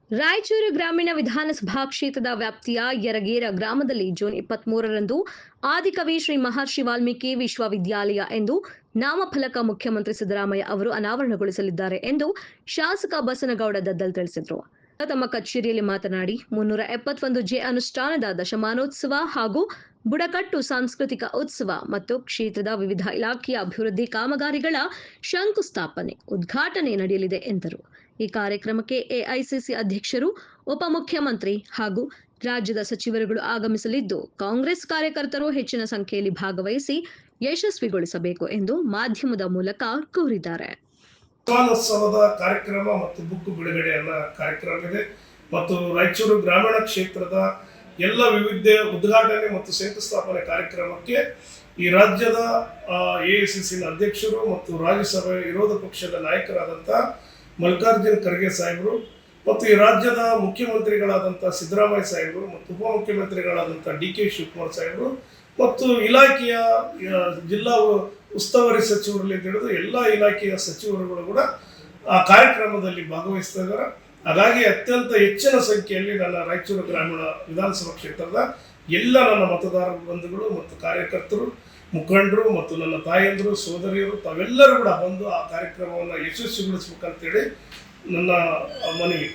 ರಾಯಚೂರು ಗ್ರಾಮೀಣ ವಿಧಾನಸಭಾ ಕ್ಷೇತ್ರದ ವ್ಯಾಪ್ತಿಯ ಯರಗೇರ ಗ್ರಾಮದಲ್ಲಿ ಜೂನ್ 23ರಂದು ಆದಿಕವಿ ಶ್ರೀ ಮಹರ್ಷಿ ವಾಲ್ಮೀಕಿ ವಿಶ್ವವಿದ್ಯಾಲಯ ಎಂದು ನಾಮಫಲಕ ಮುಖ್ಯಮಂತ್ರಿ ಸಿದ್ದರಾಮಯ್ಯ ಅವರು ಅನಾವರಣಗೊಳಿಸಲಿದ್ದಾರೆ ಎಂದು ಶಾಸಕ ಬಸನಗೌಡ ದದ್ದಲ್ ತಿಳಿಸಿದರು. ತಮ್ಮ ಕಚೇರಿಯಲ್ಲಿ ಮಾತನಾಡಿ 371 ಜೆ ಅನುಷ್ಠಾನದ ದಶಮಾನೋತ್ಸವ ಹಾಗೂ ಬುಡಕಟ್ಟು ಸಾಂಸ್ಕೃತಿಕ ಉತ್ಸವ ಮತ್ತು ಕ್ಷೇತ್ರದ ವಿವಿಧ ಇಲಾಖೆಯ ಅಭಿವೃದ್ಧಿ ಕಾಮಗಾರಿಗಳ ಶಂಕುಸ್ಥಾಪನೆ ಉದ್ಘಾಟನೆ ನಡೆಯಲಿದೆ ಎಂದರು. ಈ ಕಾರ್ಯಕ್ರಮಕ್ಕೆ ಎಐಸಿಸಿ ಅಧ್ಯಕ್ಷರು, ಉಪಮುಖ್ಯಮಂತ್ರಿ ಹಾಗೂ ರಾಜ್ಯದ ಸಚಿವರುಗಳು ಆಗಮಿಸಲಿದ್ದು, ಕಾಂಗ್ರೆಸ್ ಕಾರ್ಯಕರ್ತರು ಹೆಚ್ಚಿನ ಸಂಖ್ಯೆಯಲ್ಲಿ ಭಾಗವಹಿಸಿ ಯಶಸ್ವಿಗೊಳಿಸಬೇಕು ಎಂದು ಮಾಧ್ಯಮದ ಮೂಲಕ ಕೋರಿದ್ದಾರೆ. ದಶಮಾನೋತ್ಸವದ ಕಾರ್ಯಕ್ರಮ ಮತ್ತು ಬುಕ್ ಬಿಡುಗಡೆಯನ್ನ ಕಾರ್ಯಕ್ರಮವಿದೆ ಮತ್ತು ರಾಯಚೂರು ಗ್ರಾಮೀಣ ಕ್ಷೇತ್ರದ ಎಲ್ಲ ವಿವಿಧ ಉದ್ಘಾಟನೆ ಮತ್ತು ಶಂಕುಸ್ಥಾಪನೆ ಕಾರ್ಯಕ್ರಮಕ್ಕೆ ಈ ರಾಜ್ಯದ ಎಐಸಿಸಿನ ಅಧ್ಯಕ್ಷರು ಮತ್ತು ರಾಜ್ಯಸಭೆ ವಿರೋಧ ಪಕ್ಷದ ನಾಯಕರಾದಂಥ ಮಲ್ಲಿಕಾರ್ಜುನ್ ಖರ್ಗೆ ಸಾಹೇಬರು ಮತ್ತು ಈ ರಾಜ್ಯದ ಮುಖ್ಯಮಂತ್ರಿಗಳಾದಂಥ ಸಿದ್ದರಾಮಯ್ಯ ಸಾಹೇಬರು ಮತ್ತು ಉಪಮುಖ್ಯಮಂತ್ರಿಗಳಾದಂಥ ಡಿ.ಕೆ. ಶಿವಕುಮಾರ್ ಸಾಹೇಬರು ಮತ್ತು ಇಲಾಖೆಯ ಜಿಲ್ಲಾ ಉಸ್ತುವಾರಿ ಸಚಿವರಲ್ಲಿ ಹಿಡಿದು ಎಲ್ಲ ಇಲಾಖೆಯ ಸಚಿವರುಗಳು ಕೂಡ ಆ ಕಾರ್ಯಕ್ರಮದಲ್ಲಿ ಭಾಗವಹಿಸ್ತಾ ಇದ್ದಾರೆ. ಹಾಗಾಗಿ ಅತ್ಯಂತ ಹೆಚ್ಚಿನ ಸಂಖ್ಯೆಯಲ್ಲಿ ನನ್ನ ರಾಯಚೂರು ಗ್ರಾಮೀಣ ವಿಧಾನಸಭಾ ಕ್ಷೇತ್ರದ ಎಲ್ಲ ನನ್ನ ಮತದಾರ ಬಂಧುಗಳು ಮತ್ತು ಕಾರ್ಯಕರ್ತರು, ಮುಖಂಡರು ಮತ್ತು ನನ್ನ ತಾಯಂದರು, ಸೋದರಿಯರು ತಾವೆಲ್ಲರೂ ಕೂಡ ಬಂದು ಆ ಕಾರ್ಯಕ್ರಮವನ್ನು ಯಶಸ್ವಿಗೊಳಿಸಬೇಕಂತೇಳಿ ನನ್ನ ಮನವಿ.